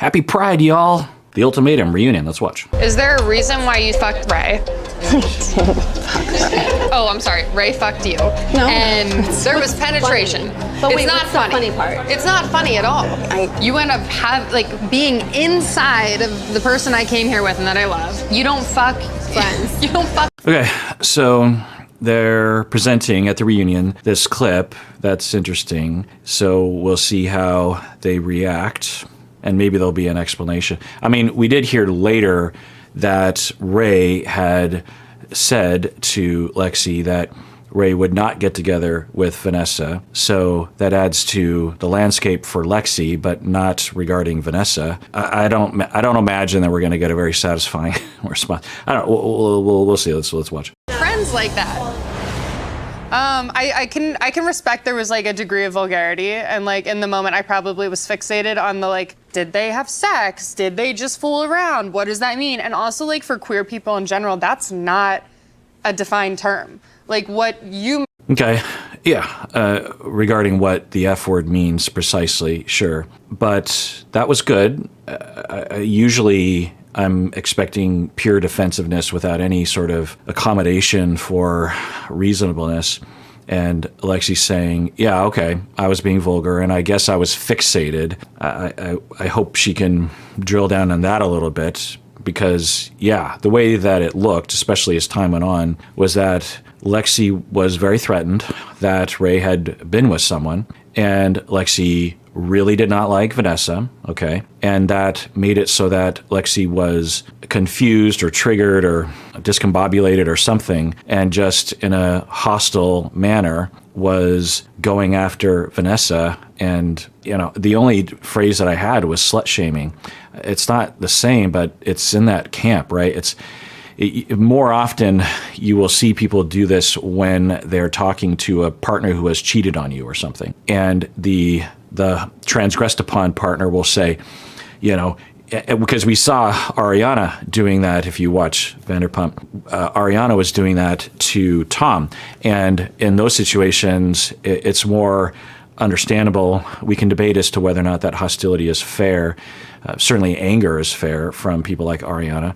Happy Pride, y'all. The Ultimatum reunion. Let's watch. Is there a reason why you fucked Ray? Oh, I'm sorry. Ray fucked you. No. And there was penetration. But it's wait, not what's the funny part? It's not funny at all. You end up being inside of the person I came here with and that I love. You don't fuck friends. You don't fuck. Okay, so they're presenting at the reunion this clip. That's interesting. So we'll see how they react, and maybe there'll be an explanation. I mean, we did hear later that Ray had said to Lexi that Ray would not get together with Vanessa. So that adds to the landscape for Lexi, but not regarding Vanessa. I don't imagine that we're going to get a very satisfying response. I don't. We'll see. Let's watch. Friends like that. I can respect there was like a degree of vulgarity, and like in the moment I probably was fixated on the like, did they have sex? Did they just fool around? What does that mean? And also like for queer people in general, that's not a defined term. Like what you. Okay, yeah, regarding what the F word means precisely, sure. But that was good. Usually I'm expecting pure defensiveness without any sort of accommodation for reasonableness. And Alexi's saying, yeah, okay, I was being vulgar and I guess I was fixated. I hope she can drill down on that a little bit because, yeah, the way that it looked, especially as time went on, was that Lexi was very threatened that Ray had been with someone, and Lexi really did not like Vanessa, okay? And that made it so that Lexi was confused or triggered or discombobulated or something, and just in a hostile manner was going after Vanessa. And, you know, the only phrase that I had was slut shaming. It's not the same, but it's in that camp, right? More often you will see people do this when they're talking to a partner who has cheated on you or something. And the transgressed upon partner will say, you know, because we saw Ariana doing that. If you watch Vanderpump, Ariana was doing that to Tom. And in those situations, it's more understandable. We can debate as to whether or not that hostility is fair. Certainly anger is fair from people like Ariana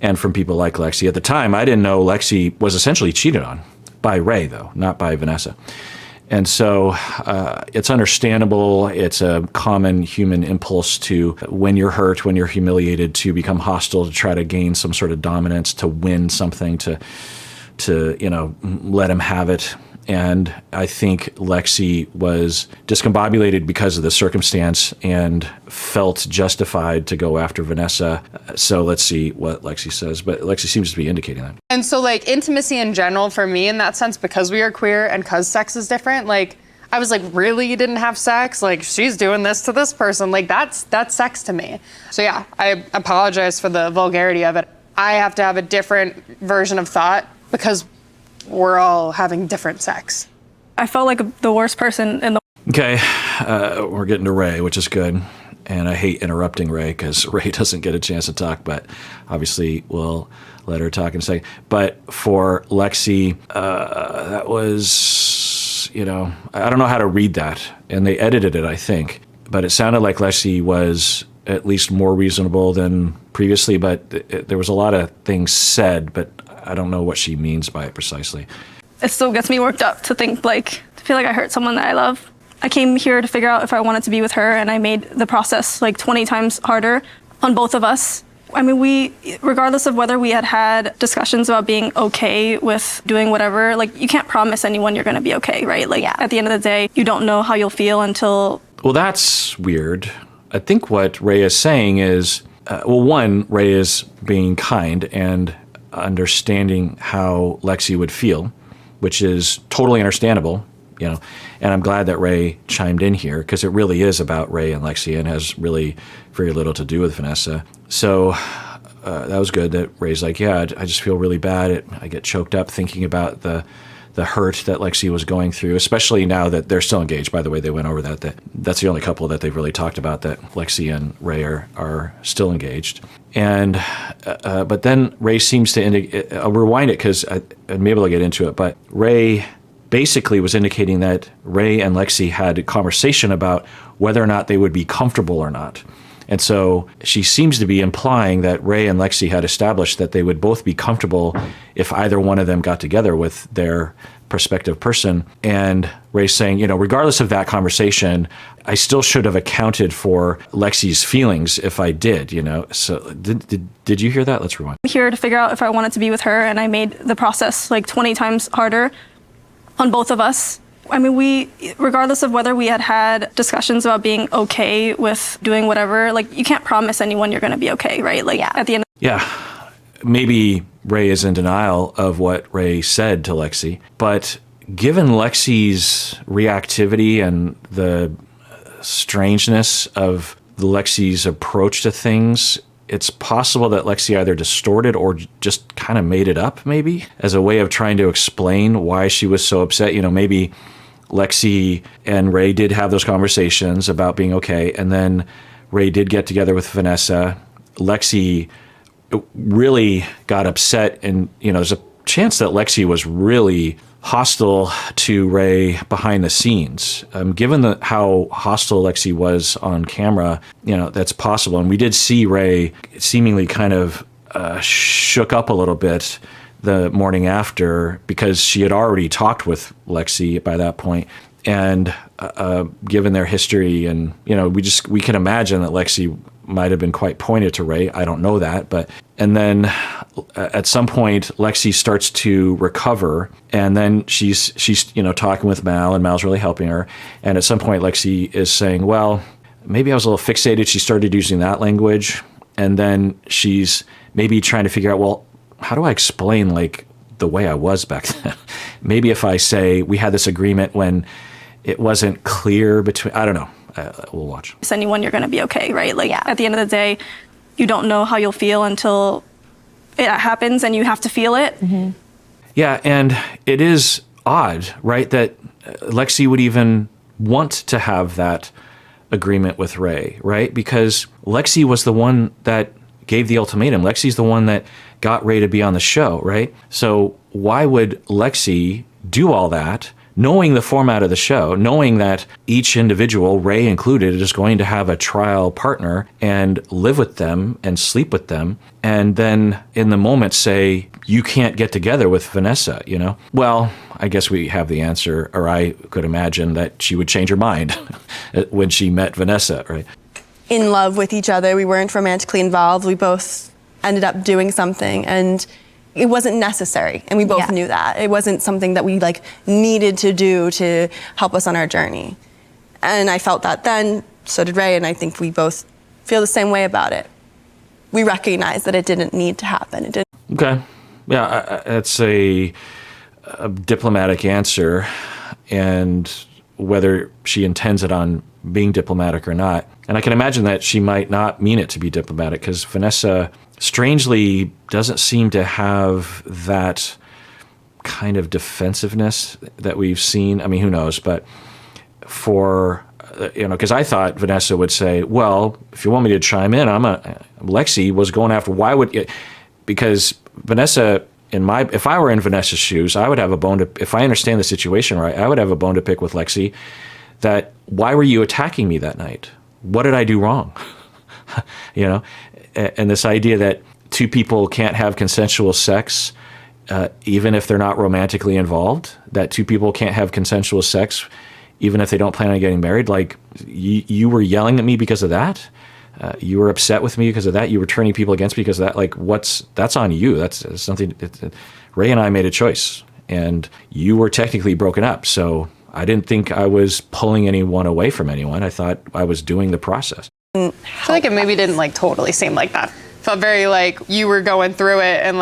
and from people like Lexi. At the time, I didn't know Lexi was essentially cheated on by Ray, though, not by Vanessa. And so it's understandable. It's a common human impulse to, when you're hurt, when you're humiliated, to become hostile, to try to gain some sort of dominance, to win something, to you know, let him have it. And I think Lexi was discombobulated because of the circumstance and felt justified to go after Vanessa. So let's see what Lexi says. But Lexi seems to be indicating that. And so like intimacy in general for me in that sense, because we are queer and because sex is different, like I was like, really, you didn't have sex? Like she's doing this to this person. Like that's sex to me. So yeah, I apologize for the vulgarity of it. I have to have a different version of thought because we're all having different sex. I felt like the worst person in the. Okay, we're getting to Ray, which is good. And I hate interrupting Ray because Ray doesn't get a chance to talk, but obviously we'll let her talk in a second. But for Lexi, that was, you know, I don't know how to read that. And they edited it, I think. But it sounded like Lexi was at least more reasonable than previously, but there was a lot of things said, but I don't know what she means by it precisely. It still gets me worked up to feel like I hurt someone that I love. I came here to figure out if I wanted to be with her, and I made the process like 20 times harder on both of us. I mean, regardless of whether we had discussions about being okay with doing whatever, like you can't promise anyone you're gonna be okay, right? Like At the end of the day, you don't know how you'll feel until. Well, that's weird. I think what Ray is saying is, one, Ray is being kind and understanding how Lexi would feel, which is totally understandable, you know. And I'm glad that Ray chimed in here because it really is about Ray and Lexi and has really very little to do with Vanessa. So that was good that Ray's like, yeah, I just feel really bad. I get choked up thinking about the hurt that Lexi was going through, especially now that they're still engaged. By the way, they went over that. That's the only couple that they've really talked about, that Lexi and Ray are still engaged. And but then Ray seems to indicate, I'll rewind it because I'm able to get into it, but Ray basically was indicating that Ray and Lexi had a conversation about whether or not they would be comfortable or not. And so she seems to be implying that Ray and Lexi had established that they would both be comfortable if either one of them got together with their prospective person. And Ray's saying, regardless of that conversation, I still should have accounted for Lexi's feelings if I did, So did you hear that? Let's rewind. I'm here to figure out if I wanted to be with her, and I made the process like 20 times harder on both of us. I mean, regardless of whether we had discussions about being okay with doing whatever, like you can't promise anyone you're going to be okay, right? Like at the end. Yeah. Maybe Ray is in denial of what Ray said to Lexi, but given Lexi's reactivity and the strangeness of Lexi's approach to things, it's possible that Lexi either distorted or just kind of made it up, maybe, as a way of trying to explain why she was so upset. Maybe Lexi and Ray did have those conversations about being okay, and then Ray did get together with Vanessa. Lexi really got upset, and there's a chance that Lexi was really hostile to Ray behind the scenes. Given how hostile Lexi was on camera, that's possible. And we did see Ray seemingly kind of shook up a little bit the morning after, because she had already talked with Lexi by that point. And given their history, and we can imagine that Lexi might have been quite pointed to Ray. I don't know that, and then at some point Lexi starts to recover, and then she's talking with Mal, and Mal's really helping her. And at some point Lexi is saying, "Well, maybe I was a little fixated." She started using that language, and then she's maybe trying to figure out, well, how do I explain like the way I was back then? Maybe if I say we had this agreement when it wasn't clear between, I don't know. We'll watch. It's anyone you're going to be okay, right? Like at the end of the day, you don't know how you'll feel until it happens, and you have to feel it. Mm-hmm. Yeah, and it is odd, right, that Lexi would even want to have that agreement with Ray, right? Because Lexi was the one that gave the ultimatum. Lexi's the one that got Ray to be on the show, right? So why would Lexi do all that, knowing the format of the show, knowing that each individual, Ray included, is going to have a trial partner and live with them and sleep with them, and then in the moment say, you can't get together with Vanessa, Well, I guess we have the answer, or I could imagine that she would change her mind when she met Vanessa, right? In love with each other. We weren't romantically involved. We both ended up doing something, and it wasn't necessary, and we both knew that. It wasn't something that we needed to do to help us on our journey. And I felt that then, so did Ray, and I think we both feel the same way about it. We recognize that it didn't need to happen. It didn't. Okay. Yeah, it's a diplomatic answer, and whether she intends it on being diplomatic or not. And I can imagine that she might not mean it to be diplomatic, because Vanessa strangely doesn't seem to have that kind of defensiveness that we've seen. I mean, who knows? But because I thought Vanessa would say, well, if you want me to chime in, Lexi was going after, why would you? Because Vanessa, if I were in Vanessa's shoes, I would have a bone to, if I understand the situation right, I would have a bone to pick with Lexi that, why were you attacking me that night? What did I do wrong? And this idea that two people can't have consensual sex, even if they're not romantically involved, that two people can't have consensual sex, even if they don't plan on getting married. Like, you were yelling at me because of that? You were upset with me because of that? You were turning people against me because of that? Like, that's on you. That's something, Ray and I made a choice, and you were technically broken up. So I didn't think I was pulling anyone away from anyone. I thought I was doing the process. I feel like it maybe didn't totally seem like that. Felt very you were going through it and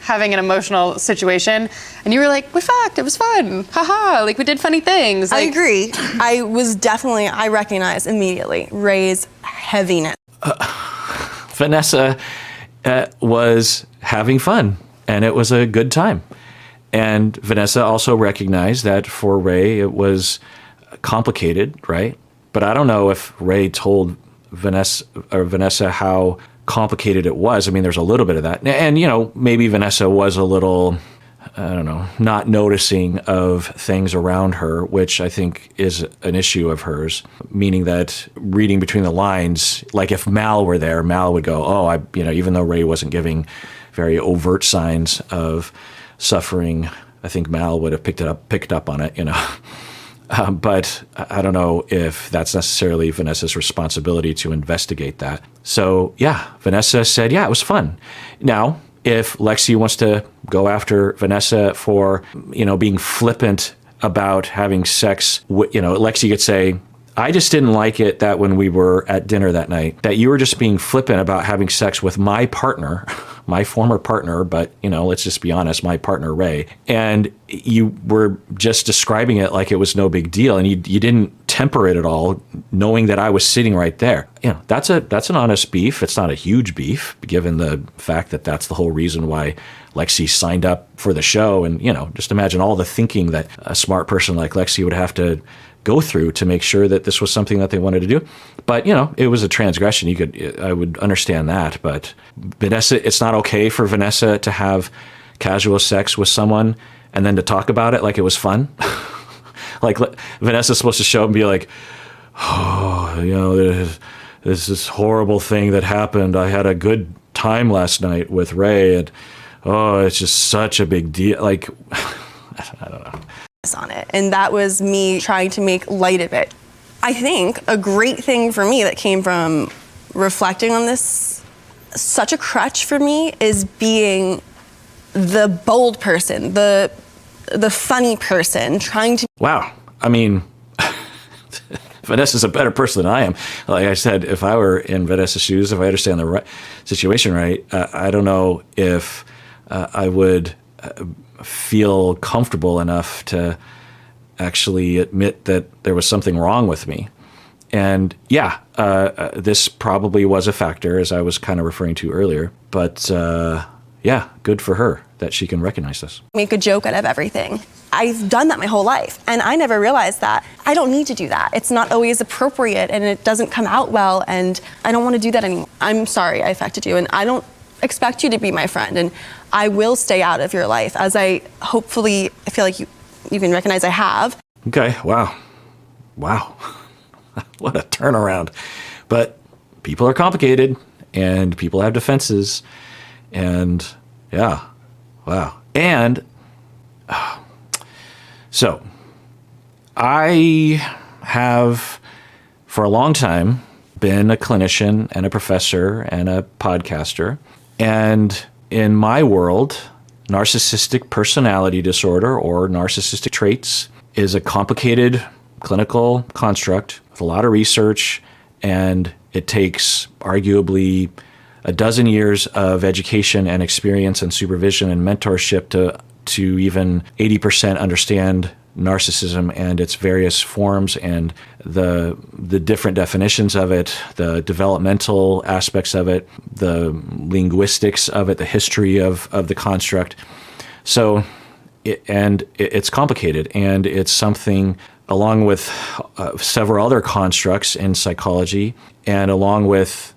having an emotional situation, and you were like, we fucked, it was fun, haha, we did funny things. I agree. I recognized immediately Ray's heaviness. Vanessa was having fun, and it was a good time. And Vanessa also recognized that for Ray it was complicated, right? But I don't know if Ray told Vanessa how complicated it was. I mean, there's a little bit of that. And, maybe Vanessa was a little I don't know, not noticing of things around her, which I think is an issue of hers, meaning that reading between the lines, like if Mal were there, Mal would go, oh, even though Ray wasn't giving very overt signs of suffering, I think Mal would have picked up on it, But I don't know if that's necessarily Vanessa's responsibility to investigate that. So yeah, Vanessa said, yeah, it was fun. Now, if Lexi wants to go after Vanessa for, being flippant about having sex, Lexi could say, I just didn't like it that when we were at dinner that night, that you were just being flippant about having sex with my partner, my former partner, but, let's just be honest, my partner, Ray. And you were just describing it like it was no big deal. And you didn't temper it at all, knowing that I was sitting right there. That's an honest beef. It's not a huge beef, given the fact that that's the whole reason why Lexi signed up for the show. And, just imagine all the thinking that a smart person like Lexi would have to go through to make sure that this was something that they wanted to do. But, it was a transgression. I would understand that. But Vanessa, it's not okay for Vanessa to have casual sex with someone and then to talk about it like it was fun. Like Vanessa's supposed to show up and be like, oh, there's this horrible thing that happened. I had a good time last night with Ray, and it's just such a big deal. Like, I don't know. On it, and that was me trying to make light of it. I think a great thing for me that came from reflecting on this, such a crutch for me, is being the bold person, the funny person, trying to. Wow. I mean, Vanessa's a better person than I am. Like I said, if I were in Vanessa's shoes, if I understand the situation right, I don't know if I would feel comfortable enough to actually admit that there was something wrong with me. And yeah, this probably was a factor, as I was kind of referring to earlier. But yeah, good for her that she can recognize this. Make a joke out of everything. I've done that my whole life, and I never realized that. I don't need to do that. It's not always appropriate, and it doesn't come out well, and I don't want to do that anymore. I'm sorry I affected you, and I don't expect you to be my friend, and I will stay out of your life, as I feel like you can recognize I have. Okay, wow. What a turnaround. But people are complicated, and people have defenses, and yeah, wow. And so I have, for a long time, been a clinician and a professor and a podcaster. And in my world, narcissistic personality disorder, or narcissistic traits, is a complicated clinical construct with a lot of research, and it takes arguably a dozen years of education and experience and supervision and mentorship to even 80% understand narcissism and its various forms and the different definitions of it, the developmental aspects of it, the linguistics of it, the history of the construct. So, it's complicated, and it's something, along with several other constructs in psychology, and along with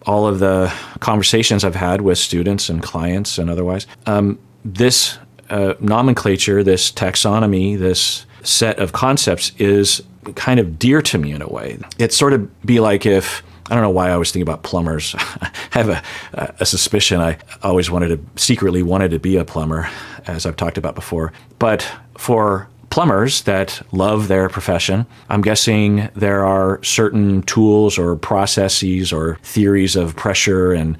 all of the conversations I've had with students and clients and otherwise, this nomenclature, this taxonomy, this set of concepts is kind of dear to me in a way. It's sort of be like if, I don't know why I always think about plumbers. I have a suspicion I always secretly wanted to be a plumber, as I've talked about before. But for plumbers that love their profession, I'm guessing there are certain tools or processes or theories of pressure and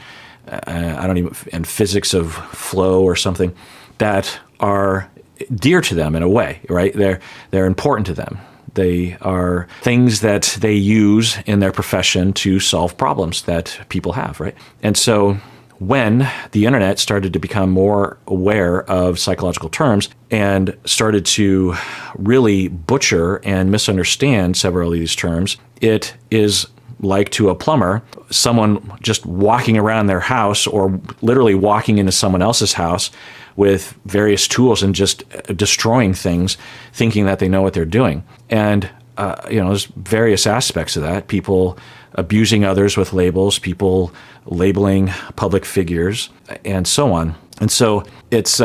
and physics of flow or something that are dear to them in a way, right? They're important to them. They are things that they use in their profession to solve problems that people have, right? And so when the internet started to become more aware of psychological terms and started to really butcher and misunderstand several of these terms, it is like to a plumber, someone just walking around their house or literally walking into someone else's house with various tools and just destroying things, thinking that they know what they're doing. And, there's various aspects of that. People abusing others with labels, people labeling public figures, and so on. And so it's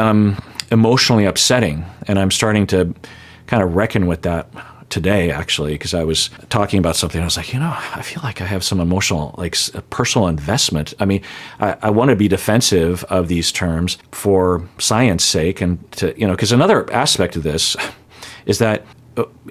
emotionally upsetting. And I'm starting to kind of reckon with that today, actually, because I was talking about something. I was like, I feel like I have some emotional, like personal investment. I mean, I want to be defensive of these terms for science sake, and to, because another aspect of this is that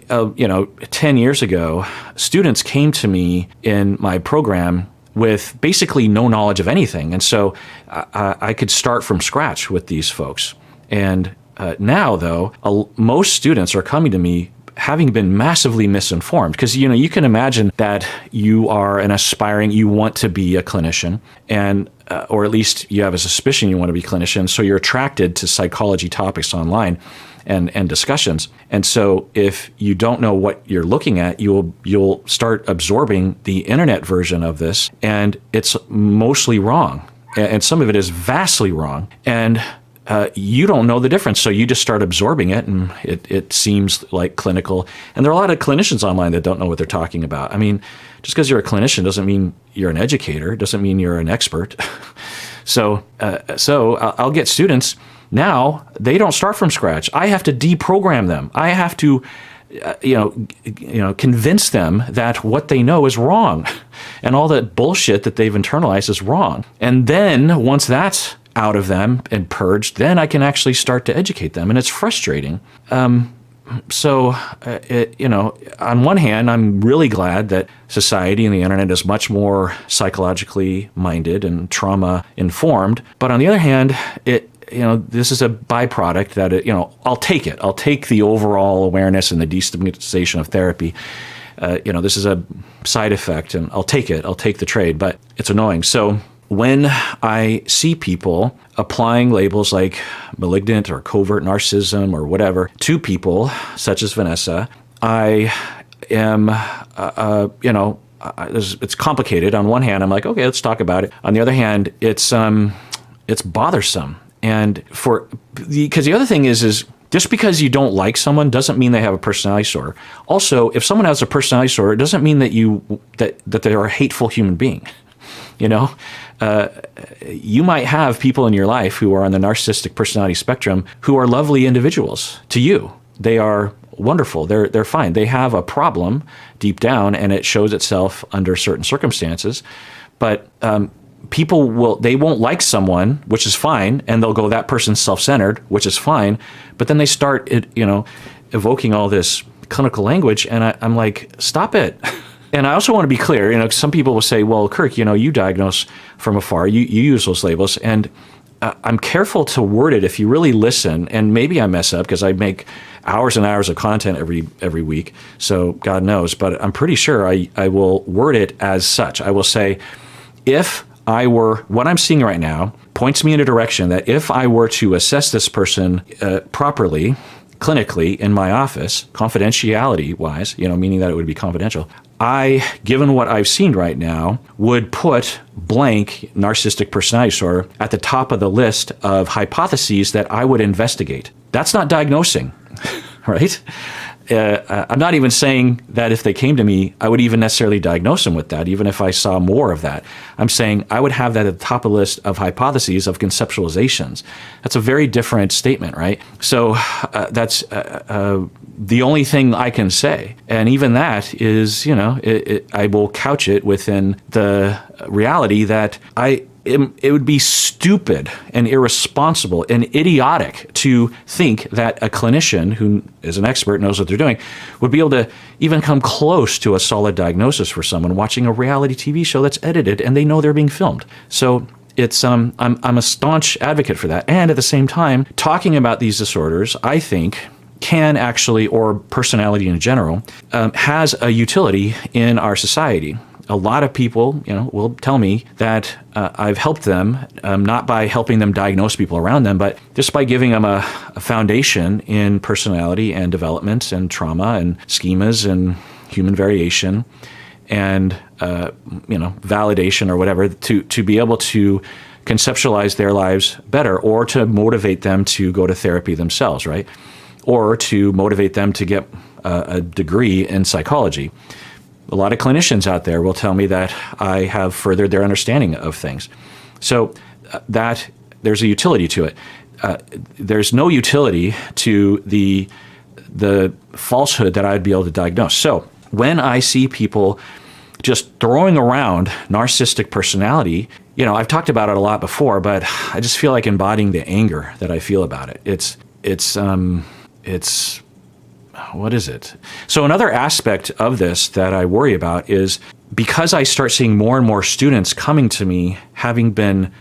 10 years ago, students came to me in my program with basically no knowledge of anything. And so I could start from scratch with these folks. And now, though, most students are coming to me having been massively misinformed, because you can imagine that you are you want to be a clinician, and or at least you have a suspicion you want to be a clinician, so you're attracted to psychology topics online and discussions. And so if you don't know what you're looking at, you'll start absorbing the internet version of this, and it's mostly wrong, and some of it is vastly wrong, and you don't know the difference, so you just start absorbing it, and it seems like clinical. And there are a lot of clinicians online that don't know what they're talking about. I mean, just because you're a clinician doesn't mean you're an educator, doesn't mean you're an expert. So I'll get students now, they don't start from scratch. I have to deprogram them. I have to convince them that what they know is wrong, and all that bullshit that they've internalized is wrong. And then once that's out of them and purged, then I can actually start to educate them, and it's frustrating. On one hand, I'm really glad that society and the internet is much more psychologically minded and trauma informed. But on the other hand, this is a byproduct that I'll take it. I'll take the overall awareness and the destigmatization of therapy. This is a side effect, and I'll take it. I'll take the trade, but it's annoying. So when I see people applying labels like malignant or covert narcissism or whatever to people such as Vanessa, I am, it's complicated. On one hand, I'm like, okay, let's talk about it. On the other hand, it's bothersome. And because the other thing is just because you don't like someone doesn't mean they have a personality disorder. Also, if someone has a personality disorder, it doesn't mean that they're a hateful human being. You might have people in your life who are on the narcissistic personality spectrum who are lovely individuals to you. They are wonderful. They're fine. They have a problem deep down, and it shows itself under certain circumstances. But people won't like someone, which is fine, and they'll go, that person's self-centered, which is fine. But then they start, evoking all this clinical language, and I'm like, stop it. And I also want to be clear, some people will say, well, Kirk, you diagnose from afar, you use those labels. And I'm careful to word it if you really listen, and maybe I mess up because I make hours and hours of content every week, so God knows. But I'm pretty sure I will word it as such. I will say, what I'm seeing right now points me in a direction that if I were to assess this person properly, clinically, in my office, confidentiality-wise, meaning that it would be confidential, given what I've seen right now, would put blank narcissistic personality disorder at the top of the list of hypotheses that I would investigate. That's not diagnosing, right? I'm not even saying that if they came to me, I would even necessarily diagnose them with that, even if I saw more of that. I'm saying I would have that at the top of the list of hypotheses, of conceptualizations. That's a very different statement, right? So that's the only thing I can say. And even that is, I will couch it within the reality that it would be stupid and irresponsible and idiotic to think that a clinician who is an expert, knows what they're doing, would be able to even come close to a solid diagnosis for someone watching a reality TV show that's edited and they know they're being filmed. So it's I'm a staunch advocate for that. And at the same time, talking about these disorders, I think, can actually, or personality in general, has a utility in our society. A lot of people, will tell me that I've helped them, not by helping them diagnose people around them, but just by giving them a foundation in personality and development and trauma and schemas and human variation and, validation or whatever, to be able to conceptualize their lives better, or to motivate them to go to therapy themselves, right? Or to motivate them to get a degree in psychology. A lot of clinicians out there will tell me that I have furthered their understanding of things. So that there's a utility to it. there's no utility to the falsehood that I'd be able to diagnose. So when I see people just throwing around narcissistic personality, I've talked about it a lot before, but I just feel like embodying the anger that I feel about it. It's what is it? So another aspect of this that I worry about is because I start seeing more and more students coming to me having been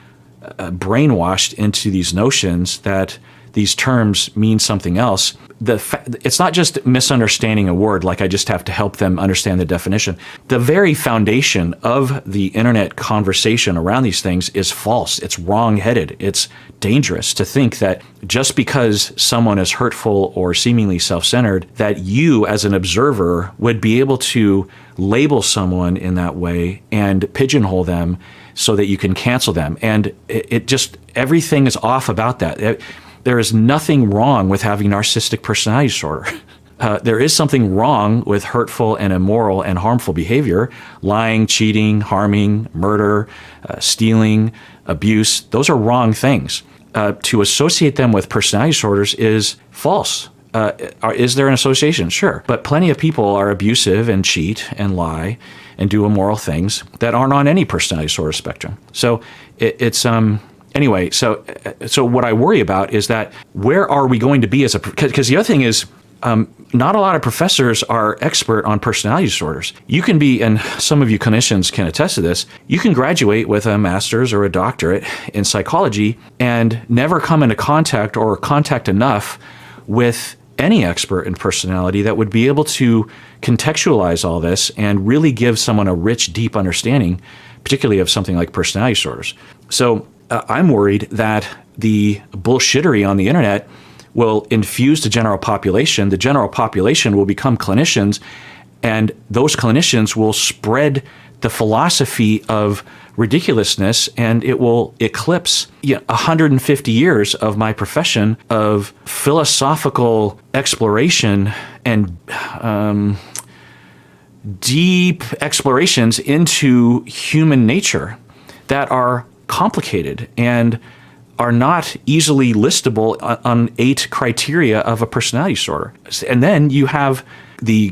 brainwashed into these notions that these terms mean something else. It's not just misunderstanding a word, like I just have to help them understand the definition. The very foundation of the internet conversation around these things is false. It's wrong-headed. It's dangerous to think that just because someone is hurtful or seemingly self-centered, that you as an observer would be able to label someone in that way and pigeonhole them so that you can cancel them. And it just, everything is off about that. There is nothing wrong with having narcissistic personality disorder. There is something wrong with hurtful and immoral and harmful behavior, lying, cheating, harming, murder, stealing, abuse. Those are wrong things. To associate them with personality disorders is false. Is there an association? Sure. But plenty of people are abusive and cheat and lie and do immoral things that aren't on any personality disorder spectrum. So anyway, so what I worry about is that where are we going to be because the other thing is, not a lot of professors are expert on personality disorders. You can be, and some of you clinicians can attest to this, you can graduate with a master's or a doctorate in psychology and never come into contact or contact enough with any expert in personality that would be able to contextualize all this and really give someone a rich, deep understanding, particularly of something like personality disorders. So I'm worried that the bullshittery on the internet will infuse the general population. The general population will become clinicians, and those clinicians will spread the philosophy of ridiculousness, and it will eclipse 150 years of my profession of philosophical exploration and deep explorations into human nature that are complicated and are not easily listable on 8 criteria of a personality disorder. And then you have the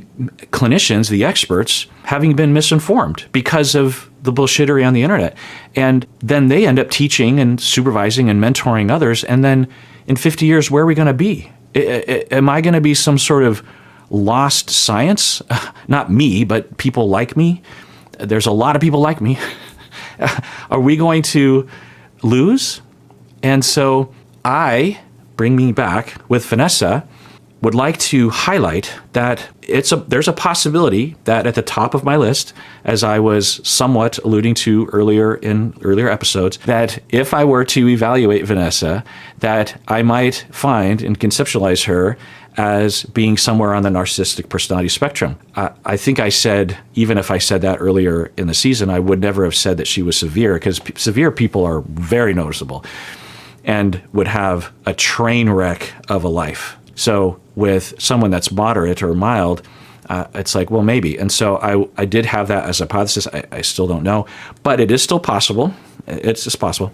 clinicians, the experts, having been misinformed because of the bullshittery on the internet. And then they end up teaching and supervising and mentoring others. And then in 50 years, where are we going to be? Am I going to be some sort of lost science? Not me, but people like me. There's a lot of people like me. Are we going to lose? And so bring me back with Vanessa, would like to highlight that there's a possibility that at the top of my list, as I was somewhat alluding to earlier episodes, that if I were to evaluate Vanessa, that I might find and conceptualize her as being somewhere on the narcissistic personality spectrum. I think I said, even if I said that earlier in the season, I would never have said that she was severe, because severe people are very noticeable and would have a train wreck of a life. So with someone that's moderate or mild, it's like, well, maybe. And so I did have that as a hypothesis. I still don't know, but it is still possible. It's just possible.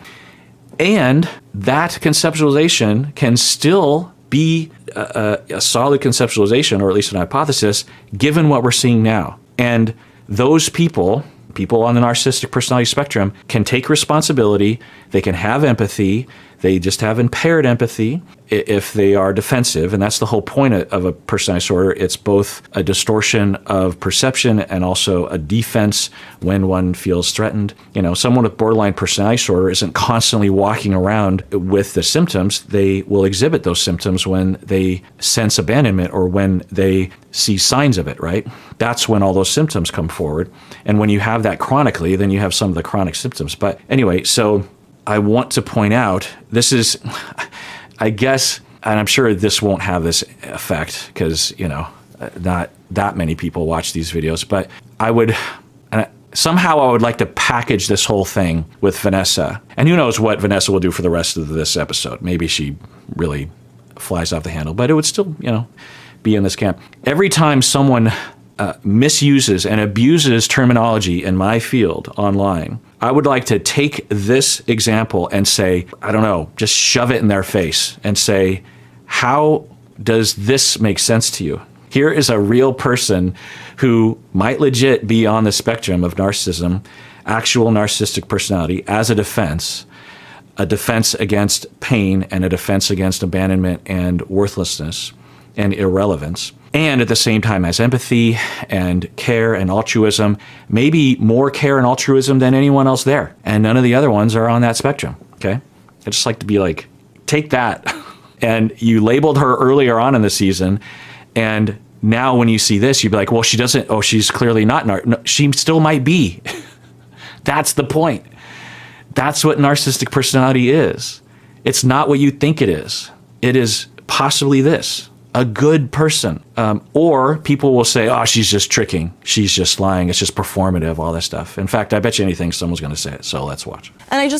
And that conceptualization can still be a solid conceptualization, or at least an hypothesis, given what we're seeing now. And those people on the narcissistic personality spectrum, can take responsibility, they can have empathy, they just have impaired empathy if they are defensive. And that's the whole point of a personality disorder. It's both a distortion of perception and also a defense when one feels threatened. Someone with borderline personality disorder isn't constantly walking around with the symptoms. They will exhibit those symptoms when they sense abandonment or when they see signs of it, right? That's when all those symptoms come forward. And when you have that chronically, then you have some of the chronic symptoms. But anyway, so I want to point out, this is, I guess, and I'm sure this won't have this effect because, not that many people watch these videos, but somehow I would like to package this whole thing with Vanessa. And who knows what Vanessa will do for the rest of this episode. Maybe she really flies off the handle, but it would still, be in this camp. Every time someone misuses and abuses terminology in my field online, I would like to take this example and say, I don't know, just shove it in their face and say, how does this make sense to you? Here is a real person who might legit be on the spectrum of narcissism, actual narcissistic personality, as a defense against pain and a defense against abandonment and worthlessness and irrelevance. And at the same time has empathy and care and altruism, maybe more care and altruism than anyone else there. And none of the other ones are on that spectrum, okay? I just like to be like, take that. And you labeled her earlier on in the season, and now when you see this, you'd be like, well, she doesn't, oh, she's clearly not, no, she still might be. That's the point. That's what narcissistic personality is. It's not what you think it is. It is possibly this. A good person. Or people will say, oh, she's just tricking. She's just lying. It's just performative, all this stuff. In fact, I bet you anything someone's going to say it. So let's watch. And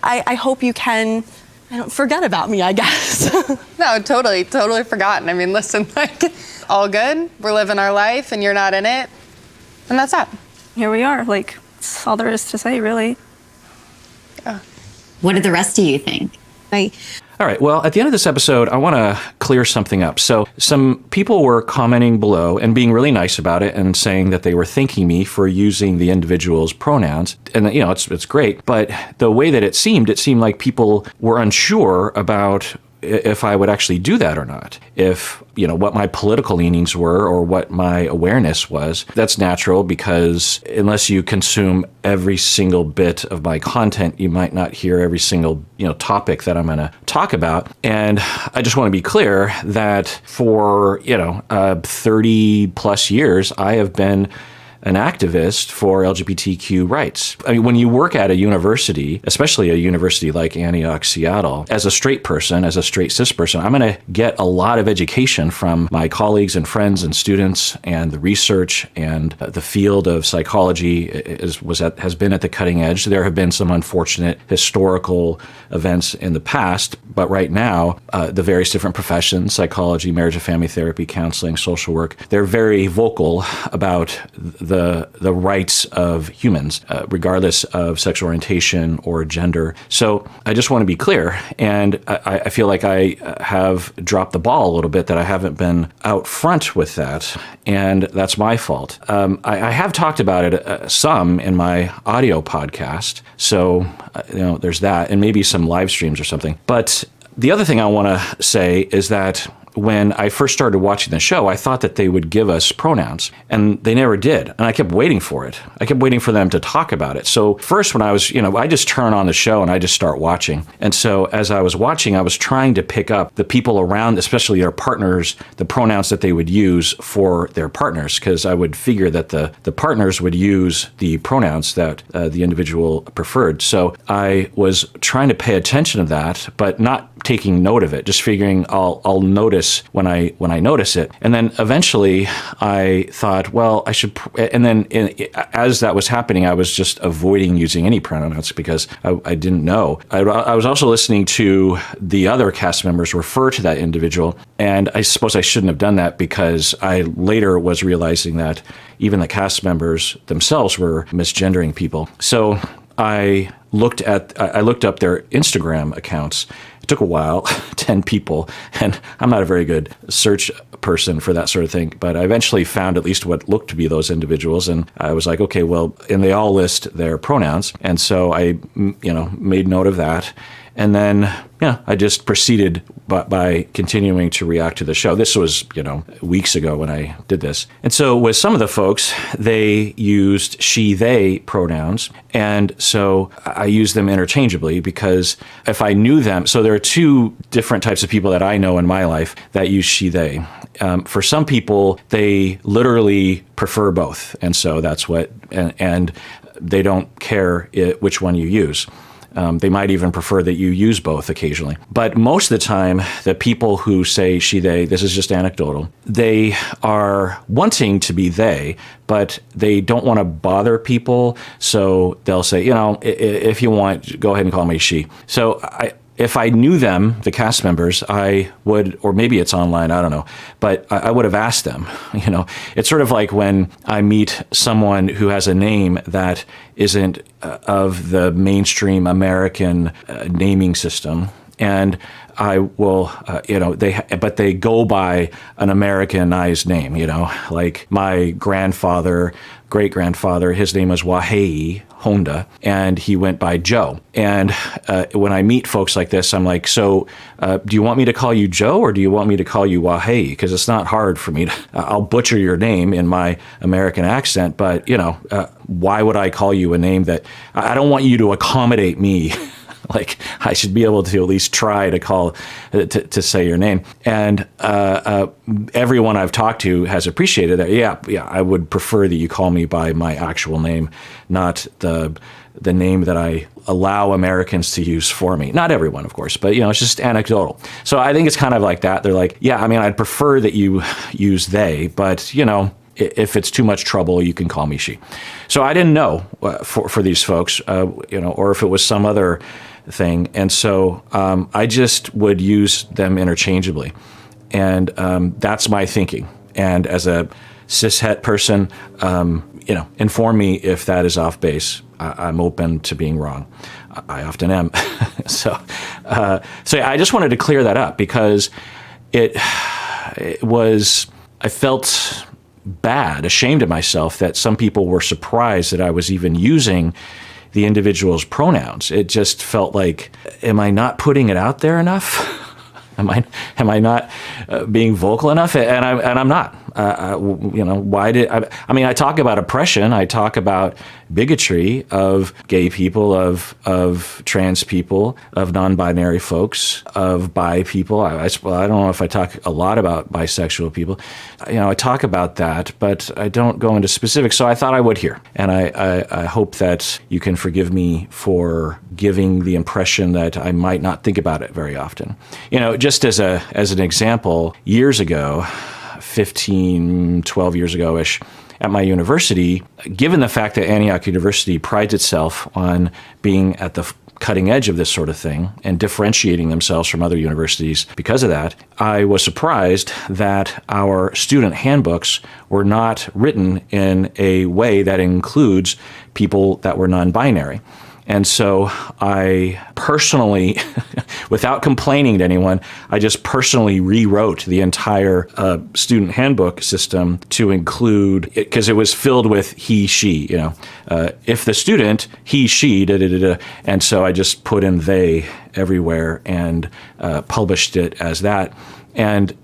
I hope you can, don't forget about me, I guess. No, totally forgotten. I mean, listen, like, all good. We're living our life and you're not in it. And that's that. Here we are. Like, that's all there is to say, really. Yeah. What do the rest of you think? All right. Well, at the end of this episode, I want to clear something up. So some people were commenting below and being really nice about it and saying that they were thanking me for using the individual's pronouns. And, you know, it's great. But the way that it seemed like people were unsure about if I would actually do that or not. If, you know, what my political leanings were or what my awareness was. That's natural because unless you consume every single bit of my content, you might not hear every single, you know, topic that I'm going to talk about. And I just want to be clear that for, 30 plus years, I have been an activist for LGBTQ rights. I mean, when you work at a university, especially a university like Antioch, Seattle, as a straight person, as a straight cis person, I'm going to get a lot of education from my colleagues and friends and students, and the research and the field of psychology has been at the cutting edge. There have been some unfortunate historical events in the past, but right now, the various different professions, psychology, marriage and family therapy, counseling, social work, they're very vocal about the rights of humans, regardless of sexual orientation or gender. So I just want to be clear, and I feel like I have dropped the ball a little bit, that I haven't been out front with that, and that's my fault. I have talked about it some in my audio podcast, so there's that, and maybe some live streams or something. But the other thing I want to say is that when I first started watching the show, I thought that they would give us pronouns, and they never did. And I kept waiting for it. I kept waiting for them to talk about it. So first, when I was, I just turn on the show and I just start watching. And so as I was watching, I was trying to pick up the people around, especially their partners, the pronouns that they would use for their partners, because I would figure that the partners would use the pronouns that the individual preferred. So I was trying to pay attention to that, but not taking note of it, just figuring I'll notice when I notice it. And then eventually I thought, well, I should, and then as that was happening, I was just avoiding using any pronouns because I didn't know. I was also listening to the other cast members refer to that individual, and I suppose I shouldn't have done that because I later was realizing that even the cast members themselves were misgendering people. So I looked up their Instagram accounts. It took a while, 10 people, and I'm not a very good search person for that sort of thing, but I eventually found at least what looked to be those individuals, and I was like, okay, well, and they all list their pronouns, and so I, made note of that. And then, I just proceeded by continuing to react to the show. This was, weeks ago when I did this. And so with some of the folks, they used she, they pronouns. And so I use them interchangeably because if I knew them, so there are two different types of people that I know in my life that use she, they. For some people, they literally prefer both. And so that's what, and they don't care which one you use. They might even prefer that you use both occasionally. But most of the time, the people who say she, they, this is just anecdotal, they are wanting to be they, but they don't want to bother people. So they'll say, if you want, go ahead and call me she. So if I knew them, the cast members, I would, or maybe it's online, I don't know, but I would have asked them. It's sort of like when I meet someone who has a name that isn't of the mainstream American naming system, and I will, but they go by an Americanized name, like my great-grandfather, his name was Kirk Honda, and he went by Joe. And when I meet folks like this, I'm like, so do you want me to call you Joe or do you want me to call you Kirk? Because it's not hard for me to, I'll butcher your name in my American accent, but, why would I call you a name that, I don't want you to accommodate me. Like I should be able to at least try to call to say your name. And everyone I've talked to has appreciated that. Yeah, I would prefer that you call me by my actual name, not the name that I allow Americans to use for me. Not everyone, of course, but it's just anecdotal. So I think it's kind of like that. They're like, yeah, I mean, I'd prefer that you use they, but if it's too much trouble, you can call me she. So I didn't know for these folks, or if it was some other thing. And so I just would use them interchangeably. And that's my thinking. And as a cishet person, inform me if that is off base. I'm open to being wrong. I often am. So yeah, I just wanted to clear that up because it was, I felt bad, ashamed of myself that some people were surprised that I was even using the individual's pronouns. It just felt like, am I not putting it out there enough? Am I not being vocal enough? And I'm not. Why did I talk about oppression. I talk about bigotry of gay people, of trans people, of non-binary folks, of bi people. I don't know if I talk a lot about bisexual people. I talk about that, but I don't go into specifics. So I thought I would here, and I hope that you can forgive me for giving the impression that I might not think about it very often. Just as an example, years ago, 15, 12 years ago-ish, at my university, given the fact that Antioch University prides itself on being at the cutting edge of this sort of thing and differentiating themselves from other universities because of that, I was surprised that our student handbooks were not written in a way that includes people that were non-binary. And so I personally, without complaining to anyone, I just personally rewrote the entire student handbook system to include, because it was filled with he, she, if the student, he, she, da-da-da-da. And so I just put in they everywhere and published it as that. And,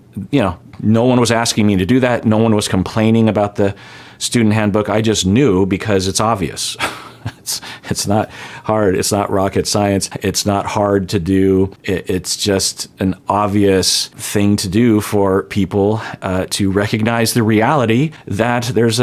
no one was asking me to do that. No one was complaining about the student handbook. I just knew because it's obvious. It's not hard. It's not rocket science. It's not hard to do. It's just an obvious thing to do for people to recognize the reality that there's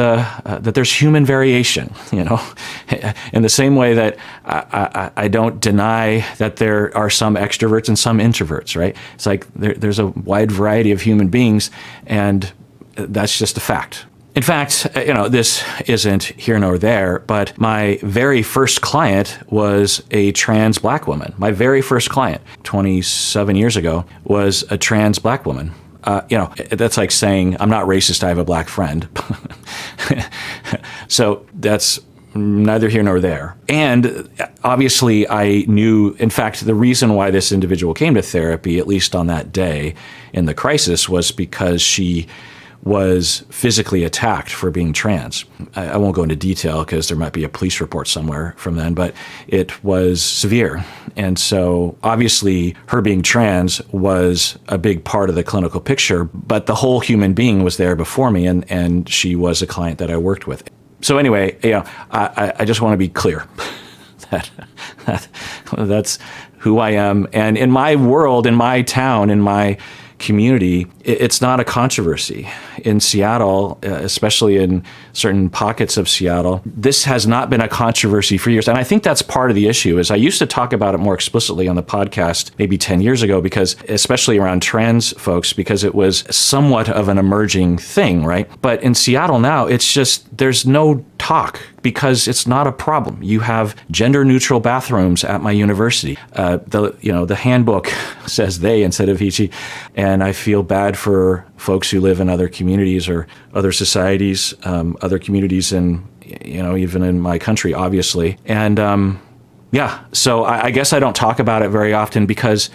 human variation. In the same way that I don't deny that there are some extroverts and some introverts. Right? It's like there's a wide variety of human beings, and that's just a fact. In fact, this isn't here nor there, but my very first client was a trans black woman. My very first client, 27 years ago, was a trans black woman. That's like saying, I'm not racist, I have a black friend. So that's neither here nor there. And obviously I knew, in fact, the reason why this individual came to therapy, at least on that day in the crisis, was because she was physically attacked for being trans. I won't go into detail because there might be a police report somewhere from then, but it was severe. And so obviously her being trans was a big part of the clinical picture, but the whole human being was there before me, and she was a client that I worked with. So anyway, I just want to be clear that that's who I am. And in my world, in my town, in my community, it's not a controversy. In Seattle, especially in certain pockets of Seattle, this has not been a controversy for years. And I think that's part of the issue. Is I used to talk about it more explicitly on the podcast maybe 10 years ago, because especially around trans folks, because it was somewhat of an emerging thing, right? But in Seattle now, it's just, there's no talk because it's not a problem. You have gender-neutral bathrooms at my university. The handbook says they instead of he, she, and I feel bad for folks who live in other communities or other societies, other communities in, even in my country, obviously. And so I guess I don't talk about it very often because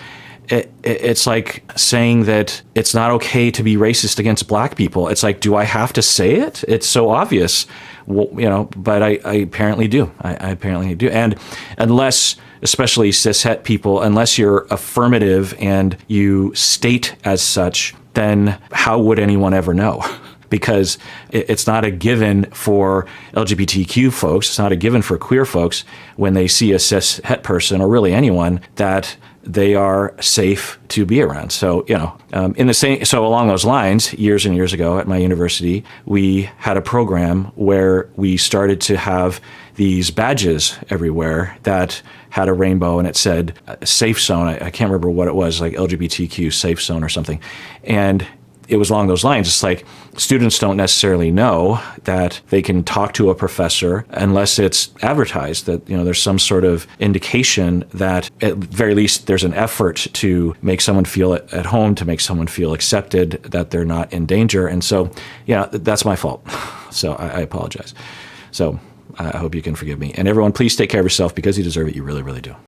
it's like saying that it's not okay to be racist against black people. It's like, do I have to say it? It's so obvious, but I apparently do. I apparently do. And unless, especially cishet people, unless you're affirmative and you state as such, then how would anyone ever know? Because it's not a given for LGBTQ folks, it's not a given for queer folks when they see a cishet person, or really anyone, that they are safe to be around. So, along those lines, years and years ago at my university, we had a program where we started to have these badges everywhere that had a rainbow and it said safe zone. I can't remember what it was, like LGBTQ safe zone or something. And it was along those lines. It's like students don't necessarily know that they can talk to a professor unless it's advertised, that there's some sort of indication that at the very least there's an effort to make someone feel at home, to make someone feel accepted, that they're not in danger. And so, that's my fault. So I apologize. So I hope you can forgive me. And everyone, please take care of yourself because you deserve it. You really, really do.